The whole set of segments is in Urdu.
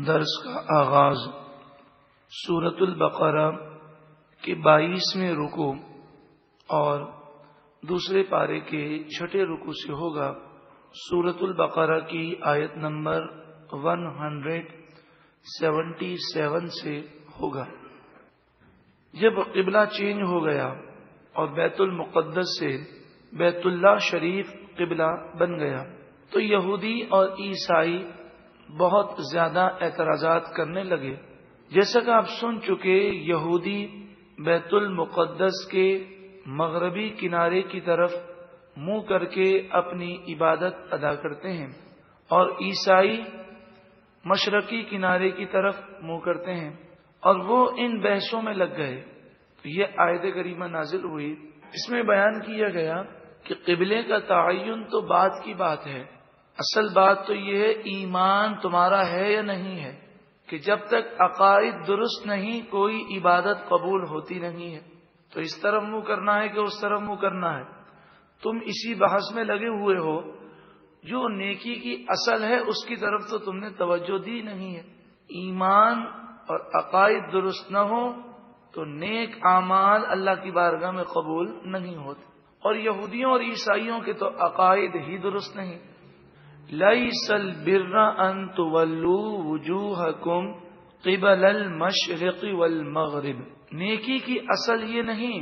درس کا آغاز سورۃ البقرہ کے 22ویں رکوع اور دوسرے پارے کے 6 رکوع سے ہوگا۔ سورۃ البقرہ کی آیت نمبر 177 سے ہوگا۔ جب قبلہ چینج ہو گیا اور بیت المقدس سے بیت اللہ شریف قبلہ بن گیا تو یہودی اور عیسائی بہت زیادہ اعتراضات کرنے لگے۔ جیسا کہ آپ سن چکے، یہودی بیت المقدس کے مغربی کنارے کی طرف منہ کر کے اپنی عبادت ادا کرتے ہیں اور عیسائی مشرقی کنارے کی طرف منہ کرتے ہیں، اور وہ ان بحثوں میں لگ گئے۔ تو یہ آیت کریمہ نازل ہوئی، اس میں بیان کیا گیا کہ قبلے کا تعین تو بات کی بات ہے، اصل بات تو یہ ہے ایمان تمہارا ہے یا نہیں ہے، کہ جب تک عقائد درست نہیں کوئی عبادت قبول ہوتی نہیں ہے۔ تو اس طرف منہ کرنا ہے کہ اس طرف منہ کرنا ہے، تم اسی بحث میں لگے ہوئے ہو۔ جو نیکی کی اصل ہے اس کی طرف تو تم نے توجہ دی نہیں ہے۔ ایمان اور عقائد درست نہ ہو تو نیک اعمال اللہ کی بارگاہ میں قبول نہیں ہوتے، اور یہودیوں اور عیسائیوں کے تو عقائد ہی درست نہیں۔ لَيْسَ الْبِرَّ أَن تُوَلُّوا وُجُوهَكُمْ قِبَلَ الْمَشْرِقِ وَالْمَغْرِبِ، نیکی کی اصل یہ نہیں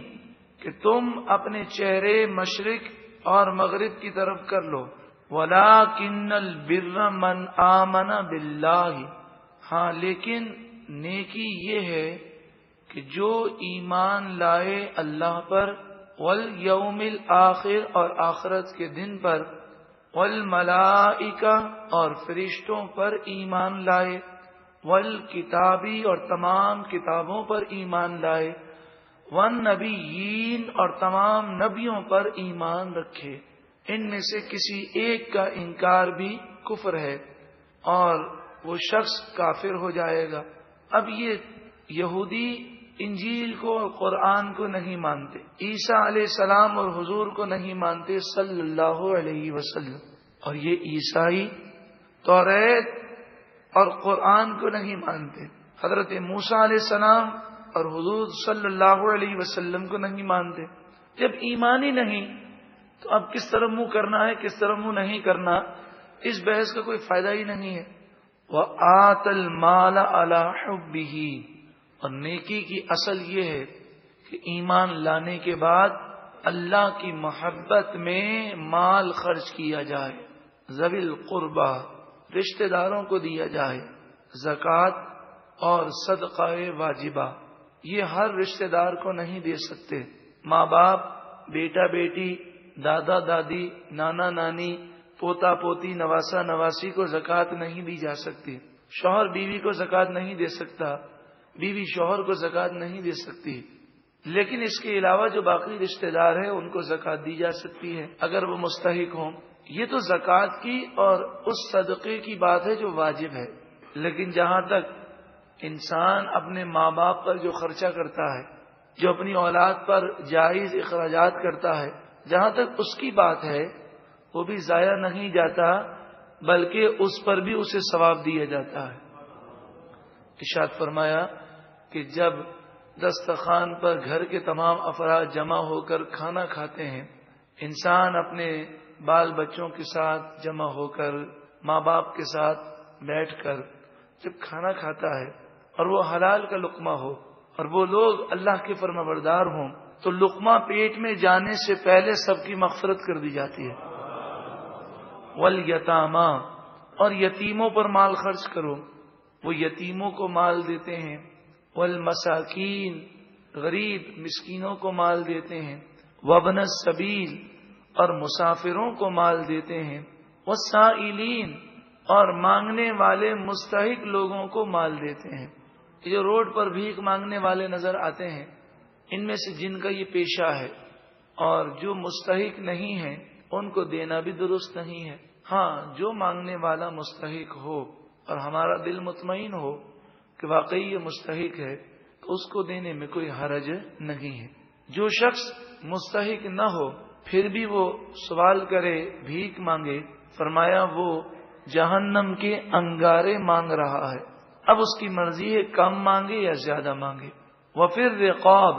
کہ تم اپنے چہرے مشرق اور مغرب کی طرف کر لو، وَلَكِنَّ الْبِرَّ مَنْ آمَنَ بِاللَّهِ، ہاں لیکن نیکی یہ ہے کہ جو ایمان لائے اللہ پر، وَالْيَوْمِ الْآخِرِ اور آخرت کے دن پر، والملائکہ اور فرشتوں پر ایمان لائے، والکتابی اور تمام کتابوں پر ایمان لائے، والنبیین اور تمام نبیوں پر ایمان رکھے۔ ان میں سے کسی ایک کا انکار بھی کفر ہے اور وہ شخص کافر ہو جائے گا۔ اب یہ یہودی انجیل کو اور قرآن کو نہیں مانتے، عیسیٰ علیہ السلام اور حضور کو نہیں مانتے صلی اللہ علیہ وسلم، اور یہ عیسائی توریت اور قرآن کو نہیں مانتے، حضرت موسیٰ علیہ السلام اور حضور صلی اللہ علیہ وسلم کو نہیں مانتے۔ جب ایمان ہی نہیں تو اب کس طرح منہ کرنا ہے کس طرح منہ نہیں کرنا، اس بحث کا کوئی فائدہ ہی نہیں ہے۔ وَآتَ الْمَالَ عَلَى حُبِّهِ، اور نیکی کی اصل یہ ہے کہ ایمان لانے کے بعد اللہ کی محبت میں مال خرچ کیا جائے، ذوی القربہ رشتہ داروں کو دیا جائے، زکوٰۃ اور صدقہ واجبہ یہ ہر رشتہ دار کو نہیں دے سکتے۔ ماں باپ، بیٹا بیٹی، دادا دادی، نانا نانی، پوتا پوتی، نواسا نواسی کو زکوٰۃ نہیں دی جا سکتی۔ شوہر بیوی کو زکوٰۃ نہیں دے سکتا، بیوی شوہر کو زکوٰۃ نہیں دے سکتی، لیکن اس کے علاوہ جو باقی رشتہ دار ہیں ان کو زکوٰۃ دی جا سکتی ہے اگر وہ مستحق ہوں۔ یہ تو زکوٰۃ کی اور اس صدقے کی بات ہے جو واجب ہے، لیکن جہاں تک انسان اپنے ماں باپ پر جو خرچہ کرتا ہے، جو اپنی اولاد پر جائز اخراجات کرتا ہے، جہاں تک اس کی بات ہے وہ بھی ضائع نہیں جاتا بلکہ اس پر بھی اسے ثواب دیا جاتا ہے۔ ارشاد فرمایا کہ جب دسترخوان پر گھر کے تمام افراد جمع ہو کر کھانا کھاتے ہیں، انسان اپنے بال بچوں کے ساتھ جمع ہو کر، ماں باپ کے ساتھ بیٹھ کر جب کھانا کھاتا ہے اور وہ حلال کا لقمہ ہو اور وہ لوگ اللہ کے فرمانبردار ہوں تو لقمہ پیٹ میں جانے سے پہلے سب کی مغفرت کر دی جاتی ہے۔ والیتامیٰ، اور یتیموں پر مال خرچ کرو، وہ یتیموں کو مال دیتے ہیں۔ والمساکین، غریب مسکینوں کو مال دیتے ہیں۔ وابن السبیل، اور مسافروں کو مال دیتے ہیں۔ والسائلین، اور مانگنے والے مستحق لوگوں کو مال دیتے ہیں۔ جو روڈ پر بھیک مانگنے والے نظر آتے ہیں، ان میں سے جن کا یہ پیشہ ہے اور جو مستحق نہیں ہیں ان کو دینا بھی درست نہیں ہے۔ ہاں جو مانگنے والا مستحق ہو اور ہمارا دل مطمئن ہو کہ واقعی یہ مستحق ہے تو اس کو دینے میں کوئی حرج نہیں ہے۔ جو شخص مستحق نہ ہو پھر بھی وہ سوال کرے، بھیک مانگے، فرمایا وہ جہنم کے انگارے مانگ رہا ہے۔ اب اس کی مرضی ہے کم مانگے یا زیادہ مانگے. وفر رقاب،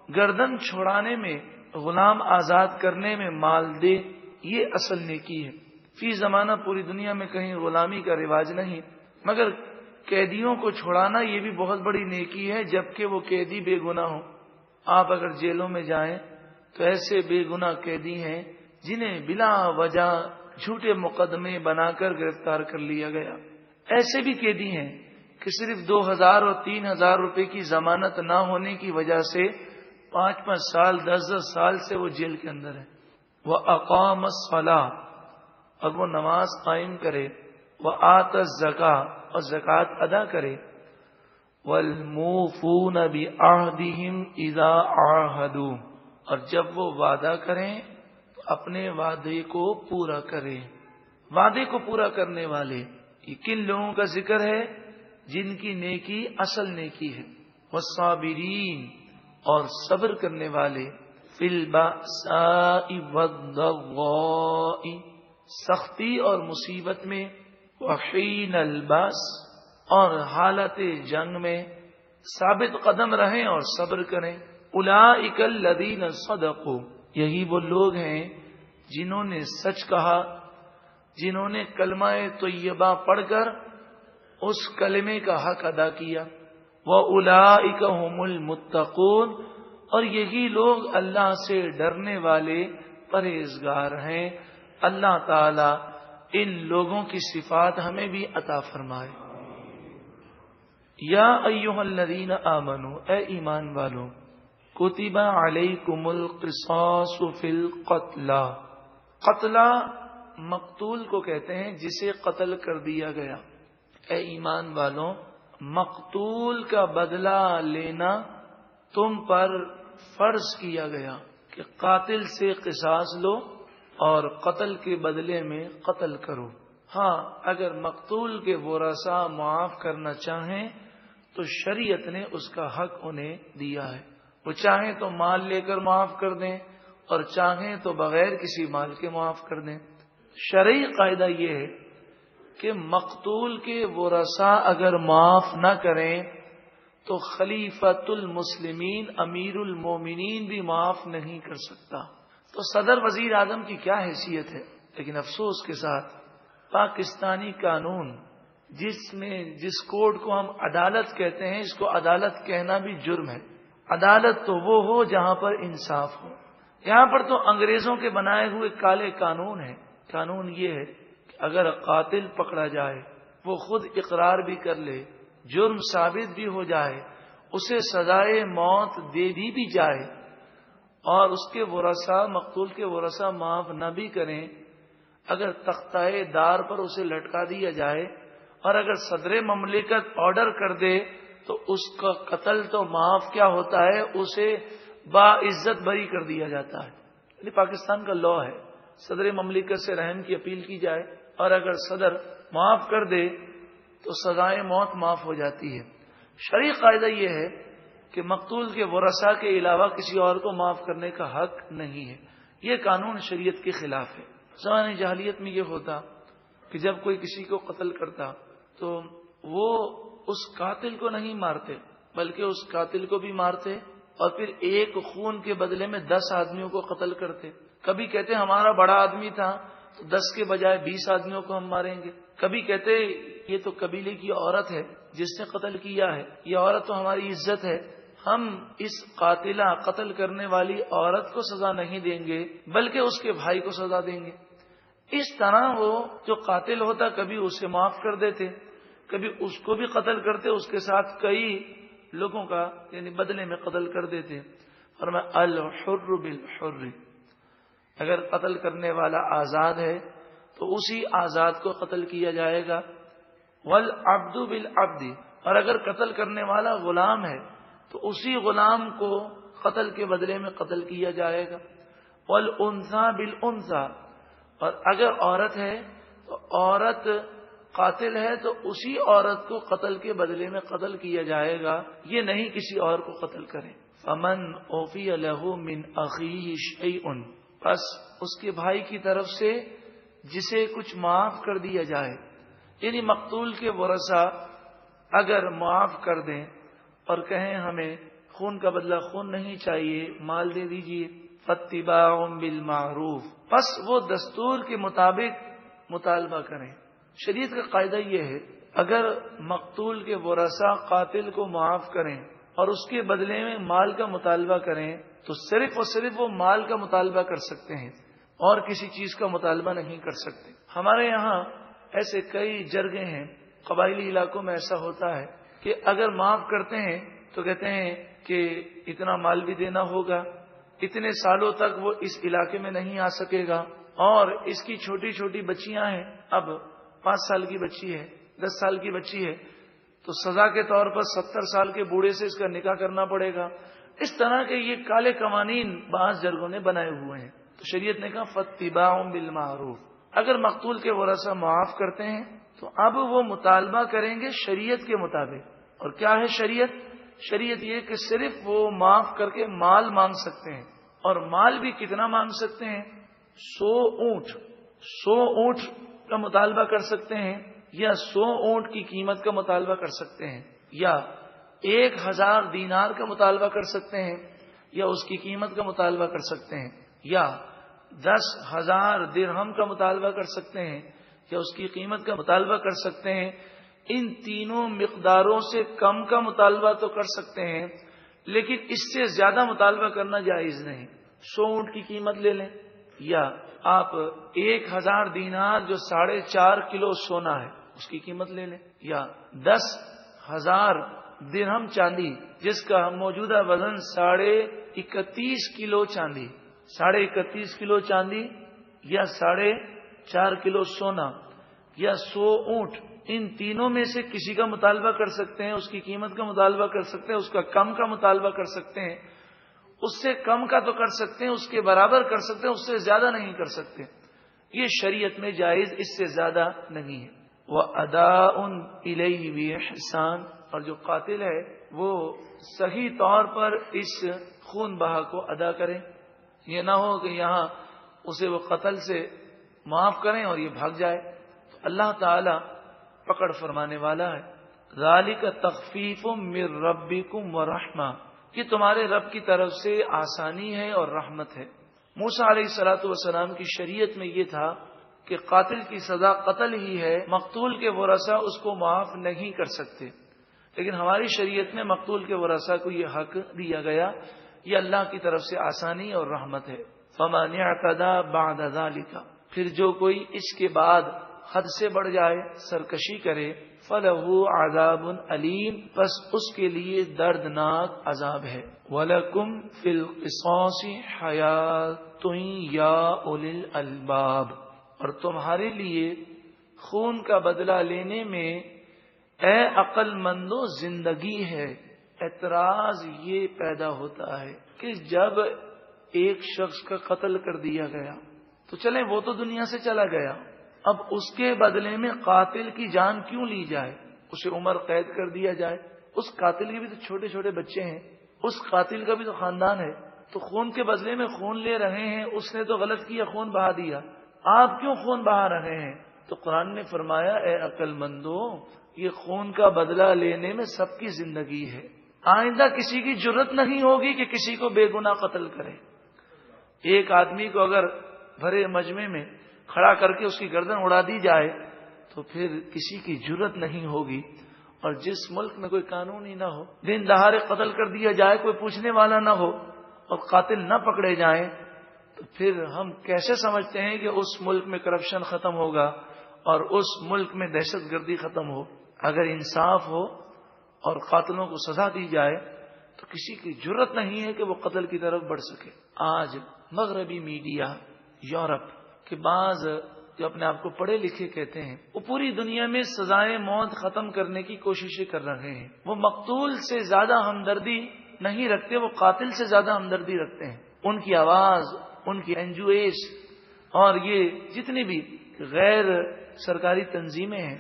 گردن چھڑانے میں، غلام آزاد کرنے میں مال دے، یہ اصل نیکی ہے. فی زمانہ پوری دنیا میں کہیں غلامی کا رواج نہیں، مگر قیدیوں کو چھڑانا یہ بھی بہت بڑی نیکی ہے، جبکہ وہ قیدی بے گناہ ہوں. آپ اگر جیلوں میں جائیں تو ایسے بے گناہ قیدی ہیں جنہیں بلا وجہ جھوٹے مقدمے بنا کر گرفتار کر لیا گیا. ایسے بھی قیدی ہیں کہ صرف 2000 اور 3000 روپے کی ضمانت نہ ہونے کی وجہ سے 5 سال 10 سال سے وہ جیل کے اندر ہے. وہ اقام الصلاۃ، اور وہ نماز قائم کرے، وہ آت الزکاۃ، اور زکوٰۃ ادا کرے، والموفون بعہدہم اذا عاہدوا، اور جب وہ وعدہ کریں تو اپنے وعدے کو پورا کریں. وعدے کو پورا کرنے والے یہ کن لوگوں کا ذکر ہے؟ جن کی نیکی اصل نیکی ہے. والصابرین، اور صبر کرنے والے، فی البأساء والضراء، سختی اور مصیبت میں، وحین الباس، اور حالت جنگ میں ثابت قدم رہیں اور صبر کریں. اولئک الذین صدقوا، یہی وہ لوگ ہیں جنہوں نے سچ کہا، جنہوں نے کلمہ طیبہ پڑھ کر اس کلمے کا حق ادا کیا. وَأُولَئِكَ هُمُ الْمُتَّقُونَ، اور یہی لوگ اللہ سے ڈرنے والے پرہیزگار ہیں. اللہ تعالی ان لوگوں کی صفات ہمیں بھی عطا فرمائے. یا ایھا الذین آمنوا، اے ایمان والو، کتب علیکم القصاص فی القتلى، قتلہ مقتول کو کہتے ہیں جسے قتل کر دیا گیا. اے ایمان والوں، مقتول کا بدلہ لینا تم پر فرض کیا گیا کہ قاتل سے قصاص لو اور قتل کے بدلے میں قتل کرو. ہاں، اگر مقتول کے ورثاء معاف کرنا چاہیں تو شریعت نے اس کا حق انہیں دیا ہے. وہ چاہیں تو مال لے کر معاف کر دیں اور چاہیں تو بغیر کسی مال کے معاف کر دیں. شرعی قاعدہ یہ ہے کہ مقتول کے ورثاء اگر معاف نہ کریں تو خلیفۃ المسلمین امیر المومنین بھی معاف نہیں کر سکتا. تو صدر وزیر اعظم کی کیا حیثیت ہے؟ لیکن افسوس کے ساتھ پاکستانی قانون جس کوڈ کو ہم عدالت کہتے ہیں، اس کو عدالت کہنا بھی جرم ہے. عدالت تو وہ ہو جہاں پر انصاف ہو. یہاں پر تو انگریزوں کے بنائے ہوئے کالے قانون ہیں. قانون یہ ہے کہ اگر قاتل پکڑا جائے، وہ خود اقرار بھی کر لے، جرم ثابت بھی ہو جائے، اسے سزائے موت دے دی بھی جائے اور اس کے ورثاء، مقتول کے ورثاء معاف نہ بھی کریں، اگر تختہ دار پر اسے لٹکا دیا جائے اور اگر صدر مملکت آرڈر کر دے تو اس کا قتل تو معاف کیا ہوتا ہے، اسے باعزت بری کر دیا جاتا ہے. یعنی پاکستان کا لاء ہے، صدر مملکت سے رحم کی اپیل کی جائے اور اگر صدر معاف کر دے تو سزائے موت معاف ہو جاتی ہے. شرعی قاعدہ یہ ہے کہ مقتول کے ورثاء کے علاوہ کسی اور کو معاف کرنے کا حق نہیں ہے. یہ قانون شریعت کے خلاف ہے. زمانہ جاہلیت میں یہ ہوتا کہ جب کوئی کسی کو قتل کرتا تو وہ اس قاتل کو نہیں مارتے بلکہ اس قاتل کو بھی مارتے اور پھر ایک خون کے بدلے میں 10 آدمیوں کو قتل کرتے. کبھی کہتے ہمارا بڑا آدمی تھا تو 10 کے بجائے 20 آدمیوں کو ہم ماریں گے. کبھی کہتے یہ تو قبیلے کی عورت ہے جس نے قتل کیا ہے، یہ عورت تو ہماری عزت ہے، ہم اس قاتلہ قتل کرنے والی عورت کو سزا نہیں دیں گے بلکہ اس کے بھائی کو سزا دیں گے. اس طرح وہ جو قاتل ہوتا کبھی اسے معاف کر دیتے، کبھی اس کو بھی قتل کرتے، اس کے ساتھ کئی لوگوں کا یعنی بدلے میں قتل کر دیتے. فرمایا الحر بالحر، اگر قتل کرنے والا آزاد ہے تو اسی آزاد کو قتل کیا جائے گا. والعبد بالعبد، اور اگر قتل کرنے والا غلام ہے تو اسی غلام کو قتل کے بدلے میں قتل کیا جائے گا. والانثى بالانثى، اور اگر عورت ہے تو عورت قاتل ہے تو اسی عورت کو قتل کے بدلے میں قتل کیا جائے گا، یہ نہیں کسی اور کو قتل کرے. فمن اوفی له من اخیہ شیء، پس اس کے بھائی کی طرف سے جسے کچھ معاف کر دیا جائے. یعنی مقتول کے ورثاء اگر معاف کر دیں اور کہیں ہمیں خون کا بدلہ خون نہیں چاہیے، مال دے دیجیے، فاتباع بالمعروف، پس وہ دستور کے مطابق مطالبہ کریں۔ شریعت کا قاعدہ یہ ہے، اگر مقتول کے ورثاء قاتل کو معاف کریں اور اس کے بدلے میں مال کا مطالبہ کریں تو صرف اور صرف وہ مال کا مطالبہ کر سکتے ہیں اور کسی چیز کا مطالبہ نہیں کر سکتے۔ ہمارے یہاں ایسے کئی جرگے ہیں، قبائلی علاقوں میں ایسا ہوتا ہے کہ اگر معاف کرتے ہیں تو کہتے ہیں کہ اتنا مال بھی دینا ہوگا، اتنے سالوں تک وہ اس علاقے میں نہیں آ سکے گا، اور اس کی چھوٹی چھوٹی بچیاں ہیں، اب 5 سال کی بچی ہے، 10 سال کی بچی ہے، تو سزا کے طور پر 70 سال کے بوڑھے سے اس کا نکاح کرنا پڑے گا۔ اس طرح کے یہ کالے قوانین بعض جرگوں نے بنائے ہوئے ہیں، تو شریعت نے کہا فاتباع بالمعروف، اگر مقتول کے ورثاء معاف کرتے ہیں تو اب وہ مطالبہ کریں گے شریعت کے مطابق۔ اور کیا ہے شریعت؟ شریعت یہ کہ صرف وہ معاف کر کے مال مانگ سکتے ہیں، اور مال بھی کتنا مانگ سکتے ہیں؟ 100 اونٹ کا مطالبہ کر سکتے ہیں، یا 100 اونٹ کی قیمت کا مطالبہ کر سکتے ہیں، یا 1000 دینار کا مطالبہ کر سکتے ہیں، یا اس کی قیمت کا مطالبہ کر سکتے ہیں، یا 10,000 درہم کا مطالبہ کر سکتے ہیں، یا اس کی قیمت کا مطالبہ کر سکتے ہیں۔ ان تینوں مقداروں سے کم کا مطالبہ تو کر سکتے ہیں، لیکن اس سے زیادہ مطالبہ کرنا جائز نہیں۔ 100 اونٹ کی قیمت لے لیں، یا آپ 1000 دینار جو 4.5 کلو سونا ہے اس کی قیمت لے لیں، یا 10,000 درہم چاندی جس کا موجودہ وزن 31.5 کلو چاندی، 31.5 کلو چاندی، یا 4.5 کلو سونا، یا 100 اونٹ، ان تینوں میں سے کسی کا مطالبہ کر سکتے ہیں، اس کی قیمت کا مطالبہ کر سکتے ہیں، اس کا کم کا مطالبہ کر سکتے ہیں، اس سے کم کا تو کر سکتے ہیں، اس کے برابر کر سکتے ہیں، اس سے زیادہ نہیں کر سکتے۔ یہ شریعت میں جائز، اس سے زیادہ نہیں ہے۔ وَأَدَاءٌ إِلَيْهِ بِإِحْسَانٍ، اور جو قاتل ہے وہ صحیح طور پر اس خون بہا کو ادا کرے، یہ نہ ہو کہ یہاں اسے وہ قتل سے معاف کریں اور یہ بھاگ جائے۔ تو اللہ تعالی پکڑ فرمانے والا ہے۔ ذَلِكَ تَخْفِيفٌ مِّن رَبِّكُمْ وَرَحْمَةٌ، یہ تمہارے رب کی طرف سے آسانی ہے اور رحمت ہے۔ موسیٰ علیہ الصلوۃ والسلام کی شریعت میں یہ تھا کہ قاتل کی سزا قتل ہی ہے، مقتول کے ورثاء اس کو معاف نہیں کر سکتے، لیکن ہماری شریعت میں مقتول کے ورثاء کو یہ حق دیا گیا، یہ اللہ کی طرف سے آسانی اور رحمت ہے۔ فَمَنِ اعْتَدَىٰ بَعْدَ ذَلِكَ، پھر جو کوئی اس کے بعد حد سے بڑھ جائے، سرکشی کرے، فَلَهُ عَذَابٌ أَلِيمٌ، پس اس کے لیے دردناک عذاب ہے۔ وَلَكُمْ فِي الْقِصَاصِ حَيَاةٌ يَا أُولِي الْأَلْبَابِ، اور تمہارے لیے خون کا بدلہ لینے میں اے عقل مندو زندگی ہے۔ اعتراض یہ پیدا ہوتا ہے کہ جب ایک شخص کا قتل کر دیا گیا تو چلیں وہ تو دنیا سے چلا گیا، اب اس کے بدلے میں قاتل کی جان کیوں لی جائے، اسے عمر قید کر دیا جائے؟ اس قاتل کے بھی تو چھوٹے چھوٹے بچے ہیں، اس قاتل کا بھی تو خاندان ہے، تو خون کے بدلے میں خون لے رہے ہیں، اس نے تو غلط کیا، خون بہا دیا، آپ کیوں خون بہا رہے ہیں؟ تو قرآن نے فرمایا اے عقل مندو، یہ خون کا بدلہ لینے میں سب کی زندگی ہے، آئندہ کسی کی جرت نہیں ہوگی کہ کسی کو بے گناہ قتل کرے۔ ایک آدمی کو اگر بھرے مجمع میں کھڑا کر کے اس کی گردن اڑا دی جائے تو پھر کسی کی جرت نہیں ہوگی، اور جس ملک میں کوئی قانون ہی نہ ہو، دن دہاڑے قتل کر دیا جائے، کوئی پوچھنے والا نہ ہو اور قاتل نہ پکڑے جائیں، تو پھر ہم کیسے سمجھتے ہیں کہ اس ملک میں کرپشن ختم ہوگا اور اس ملک میں دہشت گردی ختم ہو؟ اگر انصاف ہو اور قاتلوں کو سزا دی جائے تو کسی کی جرت نہیں ہے کہ وہ قتل کی طرف بڑھ سکے۔ آج مغربی میڈیا، یورپ کے بعض جو اپنے آپ کو پڑھے لکھے کہتے ہیں، وہ پوری دنیا میں سزائے موت ختم کرنے کی کوششیں کر رہے ہیں۔ وہ مقتول سے زیادہ ہمدردی نہیں رکھتے، وہ قاتل سے زیادہ ہمدردی رکھتے ہیں۔ ان کی آواز، ان کی NGOs اور یہ جتنی بھی غیر سرکاری تنظیمیں ہیں،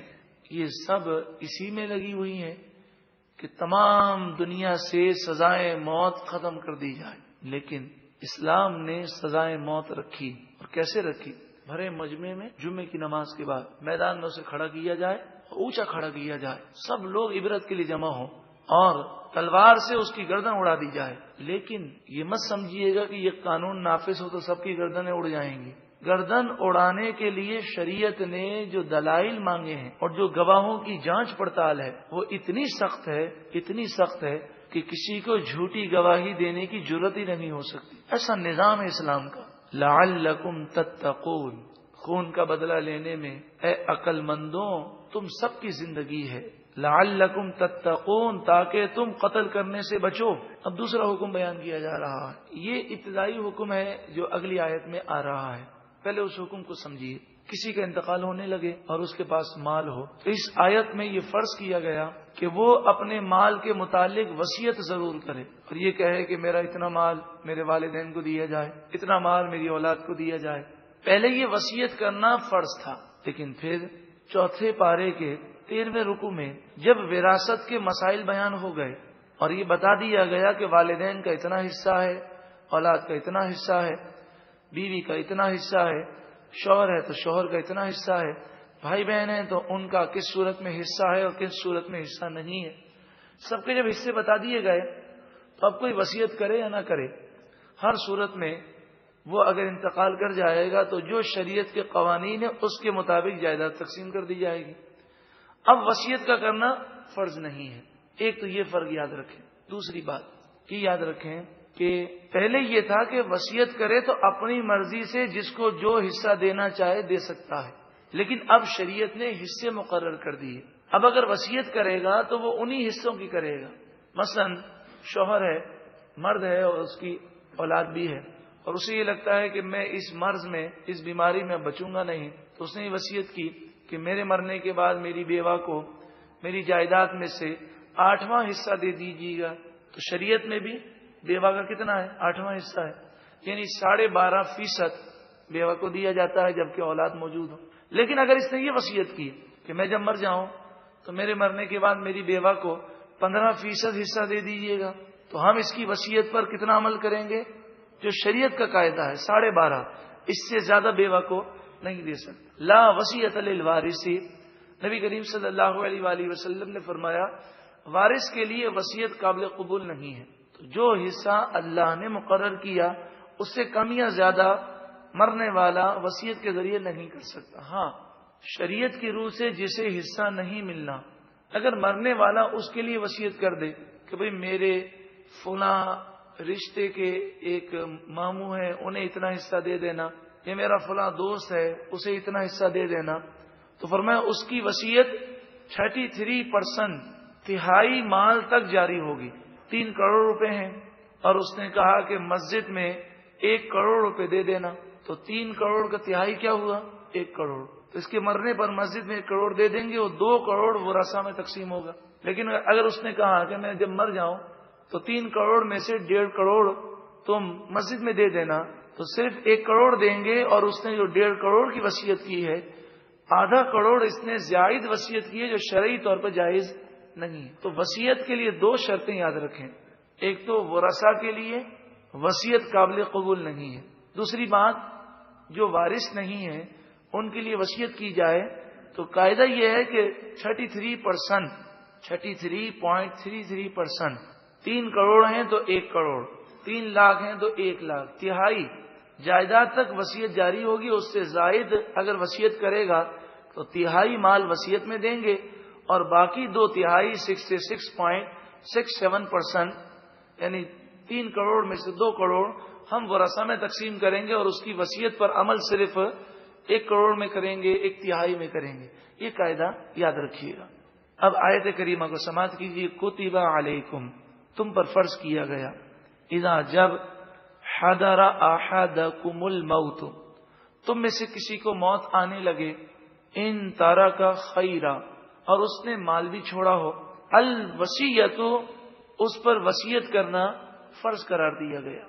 یہ سب اسی میں لگی ہوئی ہیں کہ تمام دنیا سے سزائے موت ختم کر دی جائے۔ لیکن اسلام نے سزائے موت رکھی، اور کیسے رکھی؟ بھرے مجمع میں جمعے کی نماز کے بعد میدان میں اسے کھڑا کیا جائے اونچا کھڑا کیا جائے، سب لوگ عبرت کے لیے جمع ہوں اور تلوار سے اس کی گردن اڑا دی جائے. لیکن یہ مت سمجھیے گا کہ یہ قانون نافذ ہو تو سب کی گردنیں اڑ جائیں گی. گردن اڑانے کے لیے شریعت نے جو دلائل مانگے ہیں اور جو گواہوں کی جانچ پڑتال ہے وہ اتنی سخت ہے کہ کسی کو جھوٹی گواہی دینے کی جرت ہی نہیں ہو سکتی. ایسا نظام ہے اسلام کا. لعلکم تتقون، خون کا بدلہ لینے میں اے عقل مندوں تم سب کی زندگی ہے. لعلکم تتقون، تاکہ تم قتل کرنے سے بچو. اب دوسرا حکم بیان کیا جا رہا ہے. یہ ابتدائی حکم ہے جو اگلی آیت میں آ رہا ہے. پہلے اس حکم کو سمجھیے. کسی کا انتقال ہونے لگے اور اس کے پاس مال ہو تو اس آیت میں یہ فرض کیا گیا کہ وہ اپنے مال کے متعلق وصیت ضرور کرے اور یہ کہے کہ میرا اتنا مال میرے والدین کو دیا جائے، اتنا مال میری اولاد کو دیا جائے. پہلے یہ وصیت کرنا فرض تھا، لیکن پھر چوتھے پارے کے 13ویں رکوع میں جب وراثت کے مسائل بیان ہو گئے اور یہ بتا دیا گیا کہ والدین کا اتنا حصہ ہے، اولاد کا اتنا حصہ ہے، بیوی کا اتنا حصہ ہے، شوہر ہے تو شوہر کا اتنا حصہ ہے، بھائی بہن ہیں تو ان کا کس صورت میں حصہ ہے اور کس صورت میں حصہ نہیں ہے، سب کے جب حصے بتا دیے گئے تو اب کوئی وصیت کرے یا نہ کرے، ہر صورت میں وہ اگر انتقال کر جائے گا تو جو شریعت کے قوانین ہیں اس کے مطابق جائیداد تقسیم کر دی جائے گی. اب وصیت کا کرنا فرض نہیں ہے. ایک تو یہ فرق یاد رکھیں. دوسری بات یہ یاد رکھیں کہ پہلے یہ تھا کہ وصیت کرے تو اپنی مرضی سے جس کو جو حصہ دینا چاہے دے سکتا ہے، لیکن اب شریعت نے حصے مقرر کر دیے. اب اگر وصیت کرے گا تو وہ انہی حصوں کی کرے گا. مثلا شوہر ہے، مرد ہے اور اس کی اولاد بھی ہے اور اسے یہ لگتا ہے کہ میں اس مرض میں، اس بیماری میں بچوں گا نہیں، تو اس نے یہ وصیت کی کہ میرے مرنے کے بعد میری بیوہ کو میری جائیداد میں سے 8واں حصہ دے دیجیے گا. تو شریعت میں بھی بیوہ کا کتنا ہے؟ 8واں حصہ ہے، یعنی 12.5% بیوہ کو دیا جاتا ہے جبکہ اولاد موجود ہو. لیکن اگر اس نے یہ وصیت کی کہ میں جب مر جاؤں تو میرے مرنے کے بعد میری بیوہ کو 15% حصہ دے دیجیے گا، تو ہم اس کی وصیت پر کتنا عمل کریں گے؟ جو شریعت کا قاعدہ ہے 12.5، اس سے زیادہ بیوہ کو نہیں دے سکتے. لا وصیت للوارث، نبی کریم صلی اللہ علیہ وآلہ وسلم نے فرمایا وارث کے لیے وصیت قابل قبول نہیں ہے. تو جو حصہ اللہ نے مقرر کیا اس سے کم یا زیادہ مرنے والا وصیت کے ذریعے نہیں کر سکتا. ہاں، شریعت کی روح سے جسے حصہ نہیں ملنا، اگر مرنے والا اس کے لیے وصیت کر دے کہ بھئی میرے فلاں رشتے کے ایک ماموں ہیں انہیں اتنا حصہ دے دینا، یہ میرا فلاں دوست ہے اسے اتنا حصہ دے دینا، تو فرمایا اس کی وصیت 33% تہائی مال تک جاری ہوگی. 3 کروڑ روپے ہیں اور اس نے کہا کہ مسجد میں 1 کروڑ روپے دے دینا، تو 3 کروڑ کا تہائی کیا ہوا؟ 1 کروڑ. تو اس کے مرنے پر مسجد میں 1 کروڑ دے دیں گے، وہ 2 کروڑ ورثہ میں تقسیم ہوگا. لیکن اگر اس نے کہا کہ میں جب مر جاؤں تو 3 کروڑ میں سے 1.5 کروڑ تم مسجد میں دے دینا، تو صرف 1 کروڑ دیں گے اور اس نے جو 1.5 کروڑ کی وصیت کی ہے آدھا کروڑ اس نے زائد وصیت کی ہے جو شرعی طور پر جائز نہیں ہے. تو وصیت کے لیے 2 شرطیں یاد رکھیں. ایک تو ورثہ کے لیے وصیت قابل قبول نہیں ہے، دوسری بات جو وارث نہیں ہے ان کے لیے وصیت کی جائے تو قاعدہ یہ ہے کہ 33%، 33.33%، 3 کروڑ ہیں تو 1 کروڑ، 3 لاکھ ہیں تو 1 لاکھ، تہائی جائیداد تک وصیت جاری ہوگی. اس سے زائد اگر وصیت کرے گا تو تہائی مال وصیت میں دیں گے اور باقی 2 تہائی 66.67%، یعنی 3 کروڑ میں سے 2 کروڑ ہم ورثہ میں تقسیم کریں گے اور اس کی وصیت پر عمل صرف 1 کروڑ میں کریں گے، 1 تہائی میں کریں گے. یہ قاعدہ یاد رکھیے گا. اب آیت کریمہ کو سماعت کیجیے. کتب علیکم، تم پر فرض کیا گیا، اذا جب حضر احدکم الموت، تم میں سے کسی کو موت آنے لگے، ان ترک خیرا، اور اس نے مال بھی چھوڑا ہو، الوصیت، اس پر وصیت کرنا فرض قرار دیا گیا،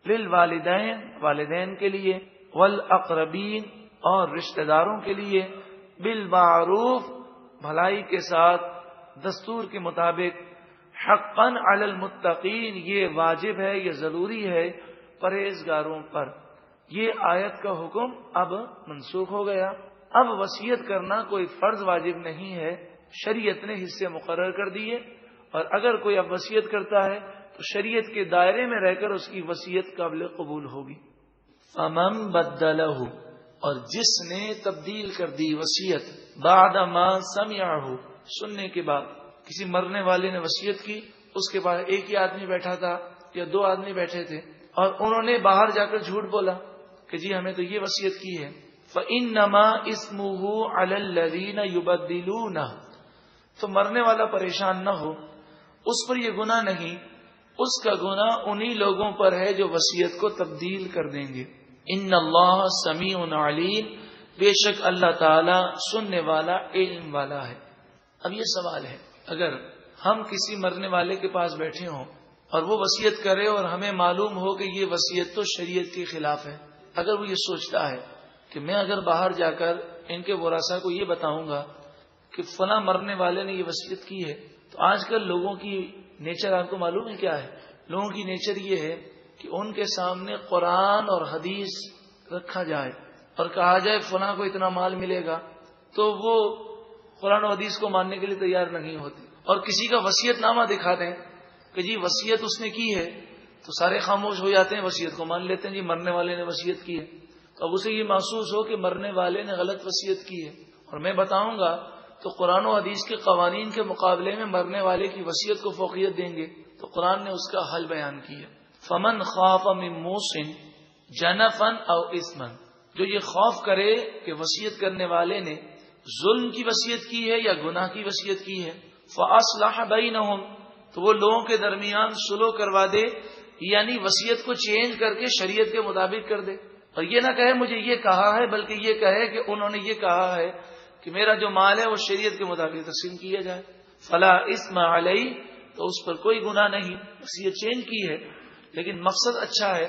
للوالدین، والدین کے لیے، والاقربین، اور رشتہ داروں کے لیے، بالمعروف، بھلائی کے ساتھ، دستور کے مطابق، حقا علی المتقین، یہ واجب ہے، یہ ضروری ہے پرہیزگاروں پر. یہ آیت کا حکم اب منسوخ ہو گیا. اب وصیت کرنا کوئی فرض واجب نہیں ہے، شریعت نے حصے مقرر کر دیے، اور اگر کوئی اب وصیت کرتا ہے تو شریعت کے دائرے میں رہ کر اس کی وصیت قابل قبول ہوگی۔ فمن بدلہ، اور جس نے تبدیل کر دی وصیت، بعد ما سمعہ، سننے کے بعد، کسی مرنے والے نے وصیت کی، اس کے بعد ایک ہی آدمی بیٹھا تھا یا دو آدمی بیٹھے تھے اور انہوں نے باہر جا کر جھوٹ بولا کہ جی ہمیں تو یہ وصیت کی ہے، فَإِنَّمَا إِثْمُهُ عَلَى الَّذِينَ يُبَدِّلُونَ، تو مرنے والا پریشان نہ ہو، اس پر یہ گناہ نہیں، اس کا گناہ انہی لوگوں پر ہے جو وصیت کو تبدیل کر دیں گے۔ ان اللہ سمیع علیم، بے شک اللہ تعالی سننے والا، علم والا ہے۔ اب یہ سوال ہے، اگر ہم کسی مرنے والے کے پاس بیٹھے ہوں اور وہ وصیت کرے اور ہمیں معلوم ہو کہ یہ وصیت تو شریعت کے خلاف ہے، اگر وہ یہ سوچتا ہے کہ میں اگر باہر جا کر ان کے ورثاء کو یہ بتاؤں گا کہ فلاں مرنے والے نے یہ وصیت کی ہے، تو آج کل لوگوں کی نیچر آپ کو معلوم ہے کیا ہے؟ لوگوں کی نیچر یہ ہے کہ ان کے سامنے قرآن اور حدیث رکھا جائے اور کہا جائے فلاں کو اتنا مال ملے گا، تو وہ قرآن و حدیث کو ماننے کے لیے تیار نہیں ہوتے، اور کسی کا وصیت نامہ دکھا دیں کہ جی وصیت اس نے کی ہے تو سارے خاموش ہو جاتے ہیں، وصیت کو مان لیتے ہیں، جی مرنے والے نے وصیت کی ہے، تو اب اسے یہ محسوس ہو کہ مرنے والے نے غلط وصیت کی ہے، اور میں بتاؤں گا تو قرآن و حدیث کے قوانین کے مقابلے میں مرنے والے کی وصیت کو فوقیت دیں گے، تو قرآن نے اس کا حل بیان کیا، فمن خاف من موص جنفا او اثما، جو یہ خوف کرے کہ وصیت کرنے والے نے ظلم کی وصیت کی ہے یا گناہ کی وصیت کی ہے، فاصلح بینہم، تو وہ لوگوں کے درمیان صلح کروا دے، یعنی وصیت کو چینج کر کے شریعت کے مطابق کر دے، اور یہ نہ کہے مجھے یہ کہا ہے، بلکہ یہ کہے کہ انہوں نے یہ کہا ہے کہ میرا جو مال ہے وہ شریعت کے مطابق تقسیم کیا جائے، فلا اثم علیہ، تو اس پر کوئی گناہ نہیں، وصیت چینج کی ہے لیکن مقصد اچھا ہے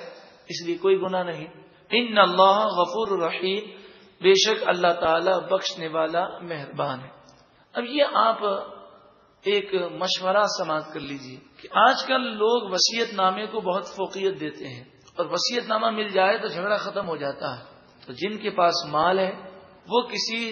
اس لیے کوئی گناہ نہیں۔ ان اللہ غفور رحیم، بے شک اللہ تعالی بخشنے والا مہربان ہے۔ اب یہ آپ ایک مشورہ سماعت کر لیجئے کہ آج کل لوگ وصیت نامے کو بہت فوقیت دیتے ہیں، اور وصیت نامہ مل جائے تو جھگڑا ختم ہو جاتا ہے، تو جن کے پاس مال ہے وہ کسی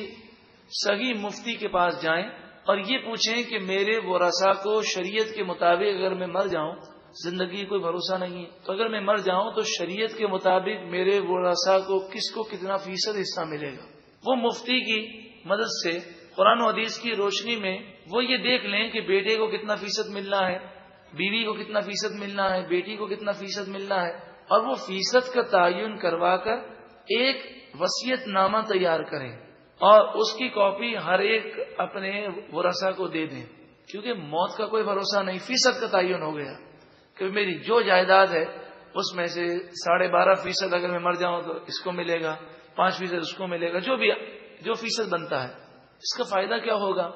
سگی مفتی کے پاس جائیں اور یہ پوچھیں کہ میرے ورثاء کو شریعت کے مطابق اگر میں مر جاؤں، زندگی کوئی بھروسہ نہیں ہے، تو اگر میں مر جاؤں تو شریعت کے مطابق میرے ورثاء کو کس کو کتنا فیصد حصہ ملے گا۔ وہ مفتی کی مدد سے قرآن و حدیث کی روشنی میں وہ یہ دیکھ لیں کہ بیٹے کو کتنا فیصد ملنا ہے، بیوی کو کتنا فیصد ملنا ہے، بیٹی کو کتنا فیصد ملنا ہے، اور وہ فیصد کا تعین کروا کر ایک وصیت نامہ تیار کریں اور اس کی کاپی ہر ایک اپنے ورثاء کو دے دیں، کیونکہ موت کا کوئی بھروسہ نہیں، فیصد کا تعین ہو گیا کہ میری جو جائیداد ہے اس میں سے 12.5% اگر میں مر جاؤں تو اس کو ملے گا، 5% اس کو ملے گا، جو فیصد بنتا ہے۔ اس کا فائدہ کیا ہوگا؟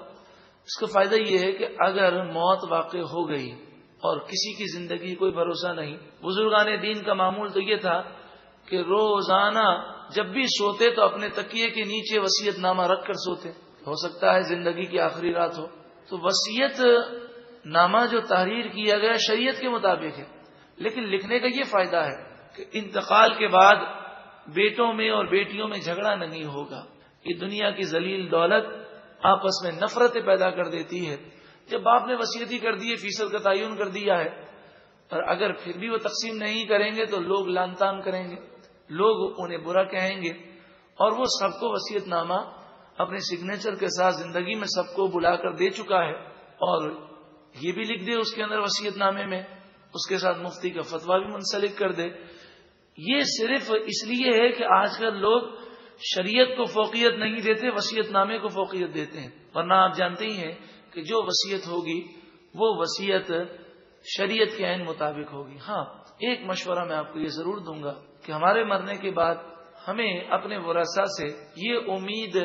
اس کا فائدہ یہ ہے کہ اگر موت واقع ہو گئی اور کسی کی زندگی کوئی بھروسہ نہیں، بزرگان دین کا معمول تو یہ تھا کہ روزانہ جب بھی سوتے تو اپنے تکیے کے نیچے وصیت نامہ رکھ کر سوتے، ہو سکتا ہے زندگی کی آخری رات ہو، تو وصیت نامہ جو تحریر کیا گیا شریعت کے مطابق ہے، لیکن لکھنے کا یہ فائدہ ہے کہ انتقال کے بعد بیٹوں میں اور بیٹیوں میں جھگڑا نہیں ہوگا۔ یہ دنیا کی ذلیل دولت آپس میں نفرتیں پیدا کر دیتی ہے۔ جب باپ نے وصیت ہی کر دی ہے، فیصد کا تعین کر دیا ہے، اور اگر پھر بھی وہ تقسیم نہیں کریں گے تو لوگ لان تان کریں گے، لوگ انہیں برا کہیں گے، اور وہ سب کو وصیت نامہ اپنے سگنیچر کے ساتھ زندگی میں سب کو بلا کر دے چکا ہے، اور یہ بھی لکھ دے اس کے اندر وصیت نامے میں، اس کے ساتھ مفتی کا فتویٰ بھی منسلک کر دے۔ یہ صرف اس لیے ہے کہ آج کل لوگ شریعت کو فوقیت نہیں دیتے، وصیت نامے کو فوقیت دیتے ہیں، ورنہ آپ جانتے ہی ہیں کہ جو وصیت ہوگی وہ وصیت شریعت کے عین مطابق ہوگی۔ ہاں، ایک مشورہ میں آپ کو یہ ضرور دوں گا کہ ہمارے مرنے کے بعد ہمیں اپنے ورثاء سے یہ امید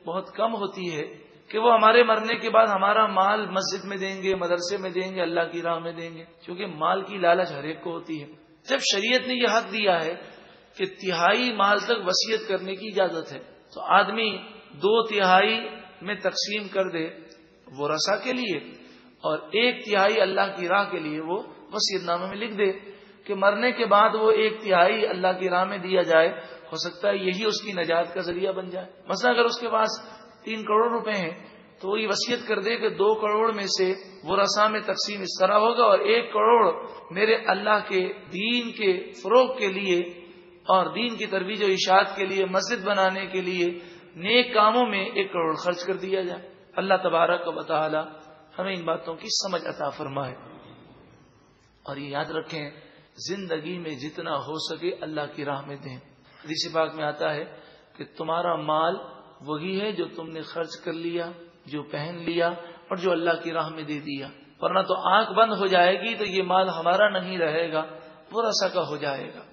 بہت کم ہوتی ہے کہ وہ ہمارے مرنے کے بعد ہمارا مال مسجد میں دیں گے، مدرسے میں دیں گے، اللہ کی راہ میں دیں گے، کیونکہ مال کی لالچ ہر ایک کو ہوتی ہے۔ جب شریعت نے یہ حق دیا ہے کہ تہائی مال تک وصیت کرنے کی اجازت ہے، تو آدمی 2/3 میں تقسیم کر دے ورثاء کے لیے اور 1/3 اللہ کی راہ کے لیے وہ وصیت نامے میں لکھ دے۔ کہ مرنے کے بعد وہ 1/3 اللہ کی راہ میں دیا جائے، ہو سکتا ہے یہی اس کی نجات کا ذریعہ بن جائے۔ مثلا اگر اس کے پاس 3 کروڑ روپے ہیں تو وہ یہ وصیت کر دے کہ 2 کروڑ میں سے ورثاء میں تقسیم اس طرح ہوگا اور 1 کروڑ میرے اللہ کے دین کے فروغ کے لیے اور دین کی ترویج و اشاعت کے لیے، مسجد بنانے کے لیے، نیک کاموں میں 1 کروڑ خرچ کر دیا جائے۔ اللہ تبارک و تعالی ہمیں ان باتوں کی سمجھ عطا فرمائے۔ اور یہ یاد رکھیں، زندگی میں جتنا ہو سکے اللہ کی راہ میں دیں۔ حدیث پاک میں آتا ہے کہ تمہارا مال وہی ہے جو تم نے خرچ کر لیا، جو پہن لیا اور جو اللہ کی راہ میں دے دیا، ورنہ تو آنکھ بند ہو جائے گی تو یہ مال ہمارا نہیں رہے گا، ورثہ کا ہو جائے گا۔